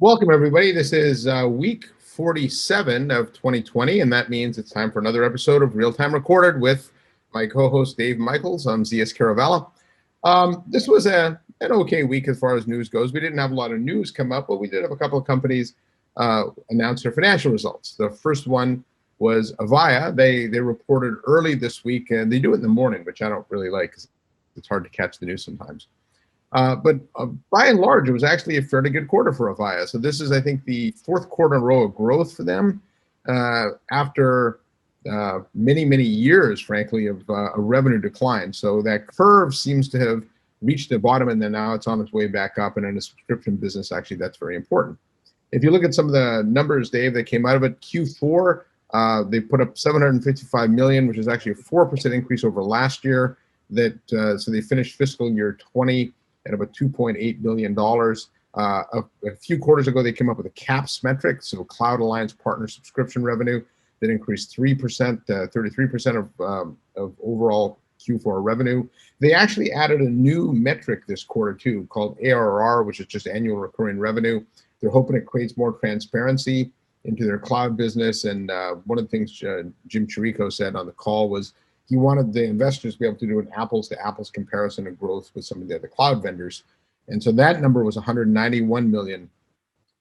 Welcome, everybody. This is week 47 of 2020, and that means it's time for another episode of Real Time Recorded with my co-host Dave Michaels. I'm Zeus Caravala. This was an okay week as far as news goes. We didn't have a lot of news come up, but we did have a couple of companies announce their financial results. The first one was Avaya. They reported early this week, and they do it in the morning, which I don't really like because it's hard to catch the news sometimes. But by and large, it was actually a fairly good quarter for Avaya. So this is, I think, the fourth quarter in a row of growth for them after many, many years, frankly, of a revenue decline. So that curve seems to have reached the bottom, and then now it's on its way back up. And in a subscription business, actually, that's very important. If you look at some of the numbers, Dave, that came out of it, Q4, they put up $755 million, which is actually a 4% increase over last year. So they finished fiscal year 20 at about $2.8 billion. A few quarters ago, they came up with a CAPS metric, so Cloud Alliance Partner Subscription Revenue, that increased 3%, 33% of overall Q4 revenue. They actually added a new metric this quarter too, called ARR, which is just annual recurring revenue. They're hoping it creates more transparency into their cloud business. And one of the things Jim Chirico said on the call was he wanted the investors to be able to do an apples to apples comparison of growth with some of the other cloud vendors. And so that number was 191 million,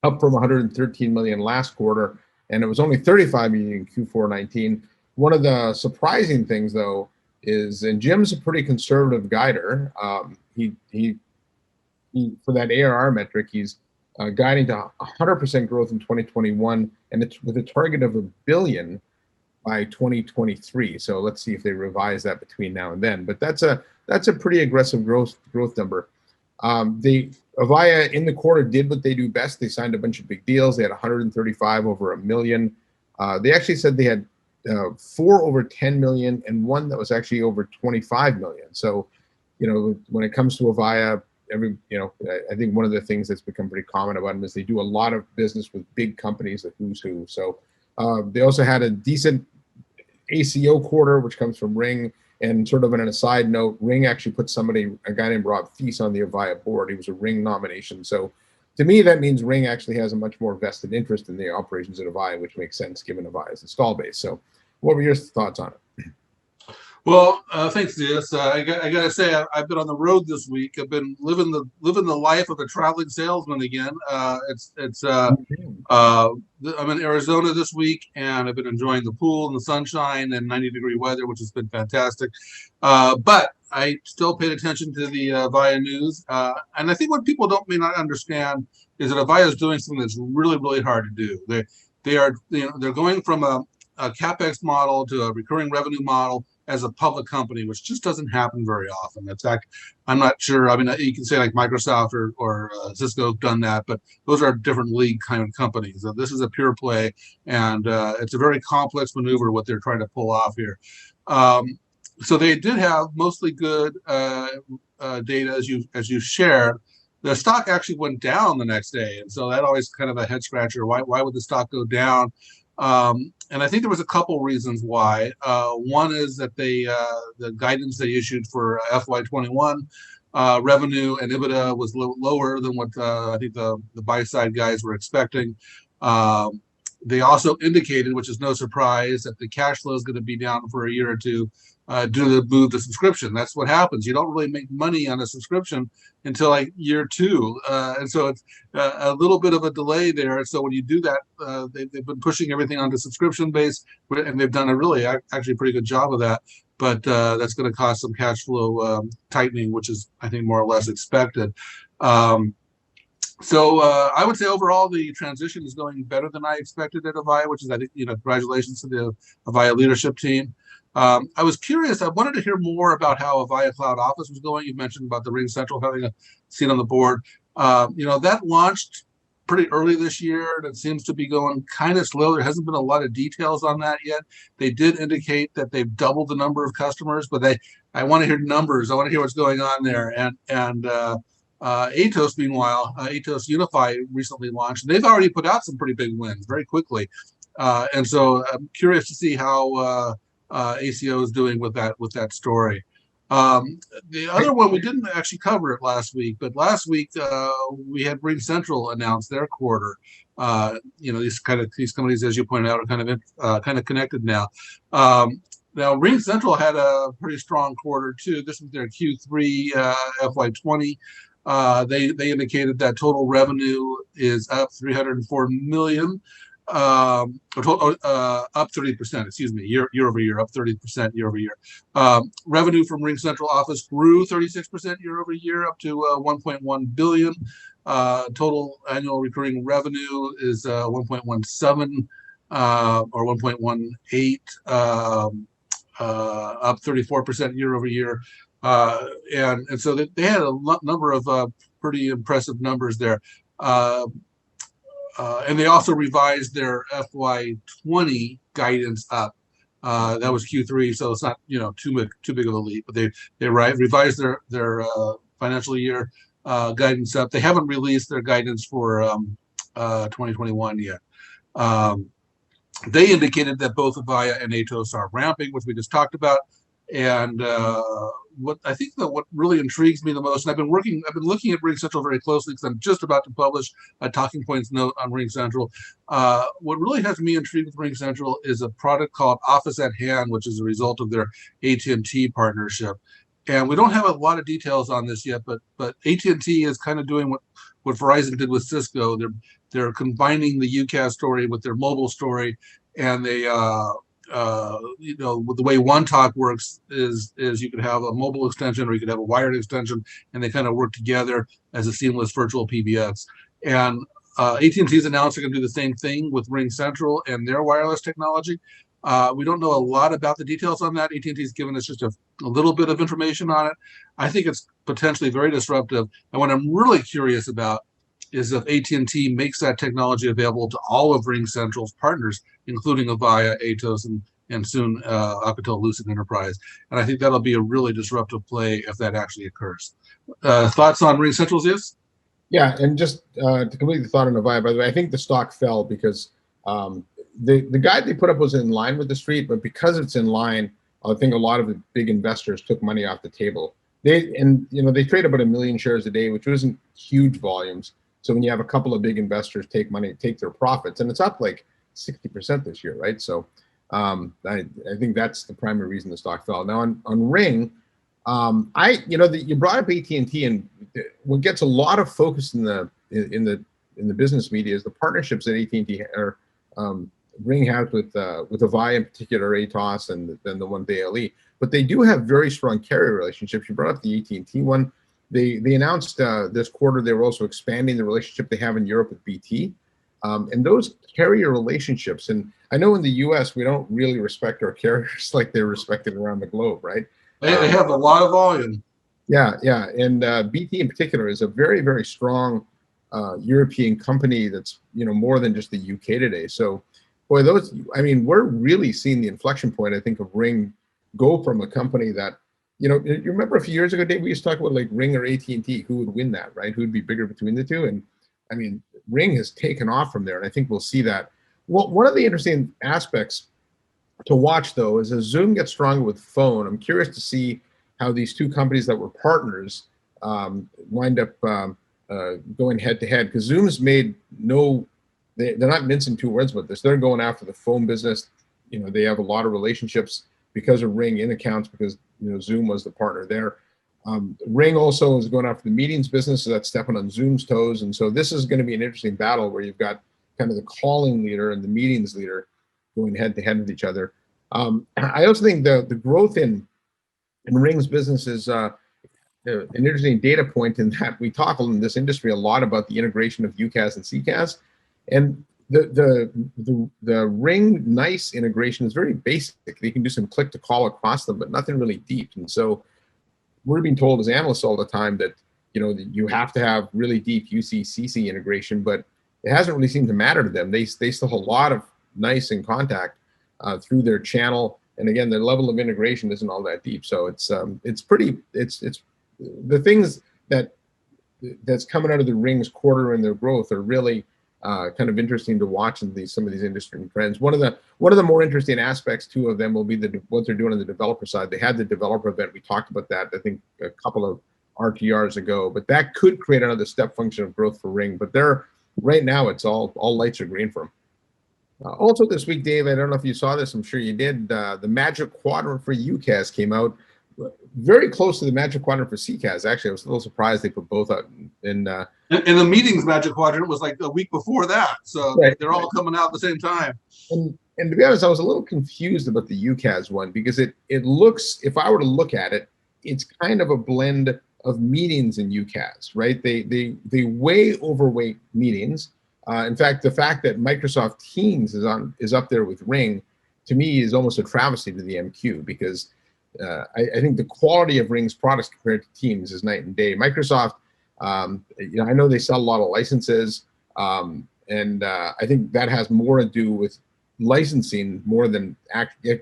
up from 113 million last quarter. And it was only 35 million in Q4 19. One of the surprising things, though, is, and Jim's a pretty conservative guider. He for that ARR metric, he's guiding to 100% growth in 2021, and it's with a target of $1 billion by 2023. So let's see if they revise that between now and then. But that's a pretty aggressive growth number. The Avaya in the quarter did what they do best. They signed a bunch of big deals. They had 135 over $1 million. They actually said they had 4 over 10 million and one that was actually over 25 million. So, when it comes to Avaya, I think one of the things that's become pretty common about them is they do a lot of business with big companies, the who's who. So they also had a decent ACO quarter, which comes from Ring. And sort of on a side note, Ring actually put a guy named Rob Feast on the Avaya board. He was a Ring nomination. So to me, that means Ring actually has a much more vested interest in the operations at Avaya, which makes sense given Avaya's install base. So what were your thoughts on it? Well, thanks, Zeus. I gotta say, I've been on the road this week. I've been living the life of a traveling salesman again. I'm in Arizona this week, and I've been enjoying the pool and the sunshine and 90-degree weather, which has been fantastic. But I still paid attention to the Avaya news, and I think what people may not understand is that Avaya is doing something that's really, really hard to do. They're going from a CapEx model to a recurring revenue model as a public company, which just doesn't happen very often. In fact, I'm not sure. I mean, you can say like Microsoft or Cisco have done that, but those are different league kind of companies. So this is a pure play, and it's a very complex maneuver what they're trying to pull off here. So they did have mostly good data as you shared. The stock actually went down the next day, and so that always kind of a head scratcher. Why would the stock go down? And I think there was a couple reasons why. One is that the guidance they issued for FY21 revenue and EBITDA was lower than what I think the buy side guys were expecting. They also indicated, which is no surprise, that the cash flow is going to be down for a year or two due to the move to subscription. That's what happens. You don't really make money on a subscription until like year 2. And so it's a little bit of a delay there. So when you do that, they've been pushing everything onto subscription base, and they've done a really actually pretty good job of that. But that's going to cause some cash flow tightening, which is, I think, more or less expected. So I would say overall the transition is going better than I expected at Avaya, which is, I think, congratulations to the Avaya leadership team. I was curious. I wanted to hear more about how Avaya Cloud Office was going. You mentioned about the Ring Central having a seat on the board. That launched pretty early this year, and it seems to be going kind of slow. There hasn't been a lot of details on that yet. They did indicate that they've doubled the number of customers, but I want to hear numbers. I want to hear what's going on there. And Atos, meanwhile, Atos Unify recently launched, and they've already put out some pretty big wins very quickly. And so I'm curious to see how ACO is doing with that story. The other one we didn't actually cover it last week, but last week we had Ring Central announce their quarter. These companies, as you pointed out, are kind of connected now. Now Ring Central had a pretty strong quarter too. This was their Q3 FY20. They indicated that total revenue is up 304 million. Up 30%, excuse me, year over year, up 30% year over year. Revenue from Ring Central Office grew 36% year over year, up to 1.1 billion. Total annual recurring revenue is 1.17 or 1.18, up 34% year over year. And so they had a number of pretty impressive numbers there. And they also revised their FY20 guidance up. That was Q3, so it's not too big of a leap. But they revised their financial year guidance up. They haven't released their guidance for 2021 yet. They indicated that both Avaya and Atos are ramping, which we just talked about. And what really intrigues me the most, and I've been looking at Ring Central very closely because I'm just about to publish a talking points note on Ring Central. What really has me intrigued with Ring Central is a product called Office at Hand, which is a result of their AT&T partnership. And we don't have a lot of details on this yet, but AT&T is kind of doing what Verizon did with Cisco. They're combining the UCaaS story with their mobile story, and they the way OneTalk works is you could have a mobile extension or you could have a wired extension, and they kind of work together as a seamless virtual PBX. And AT&T's announced they're going to do the same thing with Ring Central and their wireless technology. We don't know a lot about the details on that. AT&T's given us just a little bit of information on it. I think it's potentially very disruptive. And what I'm really curious about is if AT&T makes that technology available to all of Ring Central's partners, including Avaya, Atos, and soon up until Lucid Enterprise. And I think that'll be a really disruptive play if that actually occurs. Thoughts on Ring Central, Zeus? Yeah, and just to complete the thought on Avaya, by the way, I think the stock fell because the guide they put up was in line with the street, but because it's in line, I think a lot of the big investors took money off the table. They trade about 1 million shares a day, which isn't huge volumes. So when you have a couple of big investors take their profits, and it's up like 60% this year, right? So I think that's the primary reason the stock fell. Now on Ring, you brought up AT&T, and what gets a lot of focus in the business media is the partnerships that AT&T or Ring has with Avaya in particular, Atos, and then the one with ALE. But they do have very strong carrier relationships. You brought up the AT&T one. They announced this quarter they were also expanding the relationship they have in Europe with BT. And those carrier relationships, and I know in the US we don't really respect our carriers like they're respected around the globe, right? They have a lot of volume. Yeah. And BT in particular is a very, very strong European company that's more than just the UK today. So boy, we're really seeing the inflection point, I think, of Ring go from a company that you remember a few years ago, Dave, we used to talk about like Ring or AT&T, who would win that, right? Who would be bigger between the two? And I mean, Ring has taken off from there, and I think we'll see that. Well, one of the interesting aspects to watch, though, is as Zoom gets stronger with phone, I'm curious to see how these two companies that were partners wind up going head to head, because Zoom's made they're not mincing two words about this. They're going after the phone business. They have a lot of relationships because of Ring in accounts, because Zoom was the partner there. Ring also is going after the meetings business, so that's stepping on Zoom's toes. And so this is going to be an interesting battle where you've got kind of the calling leader and the meetings leader going head to head with each other. I also think the growth in Ring's business is an interesting data point in that we talk in this industry a lot about the integration of UCaaS and CCaaS, and the Ring NICE integration is very basic. They can do some click to call across them, but nothing really deep. And so we're being told as analysts all the time that you have to have really deep UC/CC integration, but it hasn't really seemed to matter to them. They still have a lot of NICE in contact through their channel, and again, their level of integration isn't all that deep. So it's the things that's coming out of the Ring's quarter and their growth are really kind of interesting to watch in some of these industry trends. One of the more interesting aspects too of them will be what they're doing on the developer side. They had the developer event. We talked about that, I think, a couple of RTRs ago, but that could create another step function of growth for Ring. But right now, it's all lights are green for them. Also this week, Dave, I don't know if you saw this. I'm sure you did. The Magic Quadrant for UCAS came out, very close to the Magic Quadrant for CCAS. Actually, I was a little surprised they put both out. And the meetings Magic Quadrant was like a week before that, so right, they're all coming out at the same time. And to be honest, I was a little confused about the UCAS one because it looks, if I were to look at it, it's kind of a blend of meetings and UCAS, right? They way overweight meetings. In fact, the fact that Microsoft Teams is up there with Ring, to me, is almost a travesty to the MQ, because I think the quality of Ring's products compared to Teams is night and day. Microsoft, I know they sell a lot of licenses, and I think that has more to do with licensing more than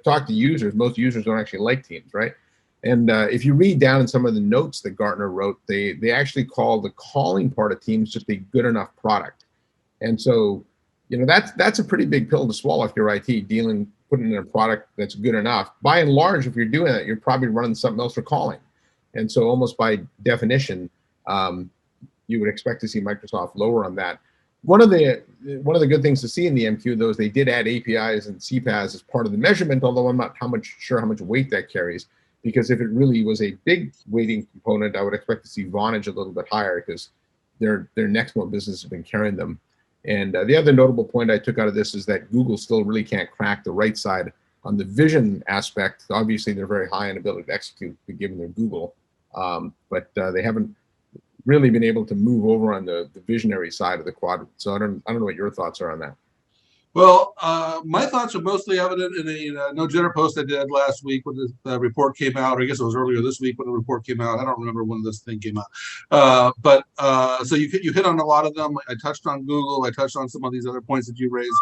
talk to users. Most users don't actually like Teams, right? And if you read down in some of the notes that Gartner wrote, they actually call the calling part of Teams just a good enough product. And so, that's a pretty big pill to swallow if you're IT, putting in a product that's good enough. By and large, if you're doing that, you're probably running something else for calling. And so almost by definition, you would expect to see Microsoft lower on that. One of the good things to see in the MQ, though, is they did add APIs and CPaaS as part of the measurement, although I'm not sure how much weight that carries, because if it really was a big weighting component, I would expect to see Vonage a little bit higher, because their Nexmo business has been carrying them. And the other notable point I took out of this is that Google still really can't crack the right side on the vision aspect. Obviously, they're very high in ability to execute, given their Google, but they haven't really been able to move over on the visionary side of the quadrant. So I don't know what your thoughts are on that. Well, my thoughts are mostly evident in a no jitter post I did last week when the report came out, or I guess it was earlier this week when the report came out. I don't remember when this thing came out. So you hit on a lot of them. I touched on Google. I touched on some of these other points that you raised.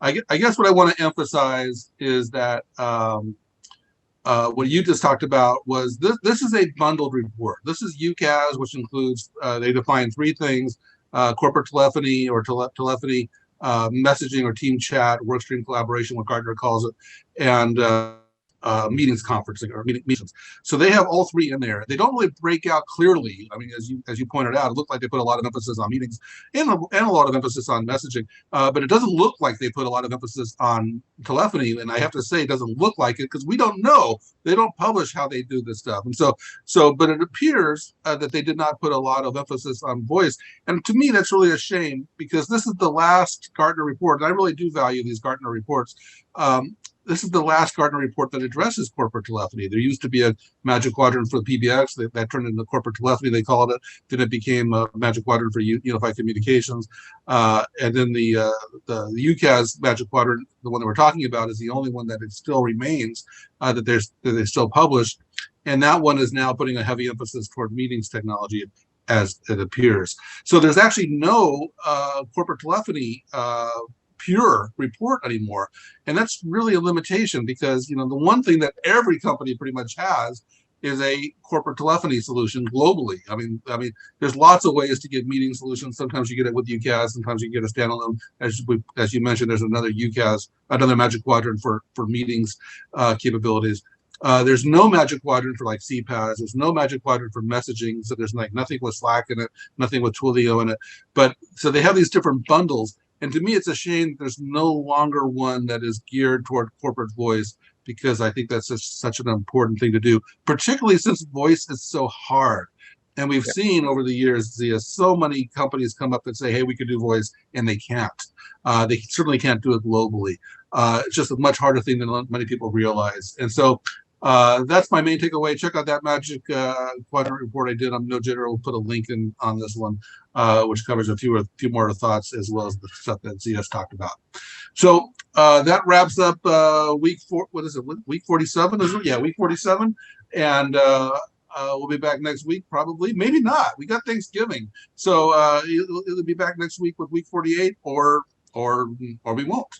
I guess what I want to emphasize is that what you just talked about was this is a bundled report. This is UCAS, which includes, they define three things: corporate telephony or telephony, messaging or team chat, workstream collaboration, what Gartner calls it, and meetings conferencing or meetings. So they have all three in there. They don't really break out clearly. I mean, as you pointed out, it looked like they put a lot of emphasis on meetings and a lot of emphasis on messaging, but it doesn't look like they put a lot of emphasis on telephony. And I have to say, it doesn't look like it because we don't know. They don't publish how they do this stuff. And but it appears that they did not put a lot of emphasis on voice. And to me, that's really a shame, because this is the last Gartner report, and I really do value these Gartner reports. This is the last Gartner report that addresses corporate telephony. There used to be a Magic Quadrant for PBX that turned into corporate telephony, they called it. Then it became a Magic Quadrant for unified communications. And then the UCAS Magic Quadrant, the one that we're talking about, is the only one that it still remains that they still publish. And that one is now putting a heavy emphasis toward meetings technology, as it appears. So there's actually no corporate telephony pure report anymore, and that's really a limitation, because the one thing that every company pretty much has is a corporate telephony solution globally. I mean, there's lots of ways to get meeting solutions. Sometimes you get it with UCAS, sometimes you get a standalone. As you mentioned, there's another UCAS, another Magic Quadrant for meetings capabilities. There's no Magic Quadrant for like CPaaS. There's no Magic Quadrant for messaging. So there's like nothing with Slack in it, nothing with Twilio in it. But so they have these different bundles. And to me, it's a shame there's no longer one that is geared toward corporate voice, because I think that's such an important thing to do, particularly since voice is so hard. And we've seen over the years, so many companies come up and say, hey, we could do voice, and they can't. They certainly can't do it globally. It's just a much harder thing than many people realize. And so that's my main takeaway. Check out that Magic Quadrant report I did on No Jitter. We'll put a link in on this one, which covers a few more thoughts, as well as the stuff that Zeus talked about. So that wraps up week 47, isn't it? Yeah, week 47. And we'll be back next week, probably. Maybe not. We got Thanksgiving. So it'll be back next week with week 48, or we won't.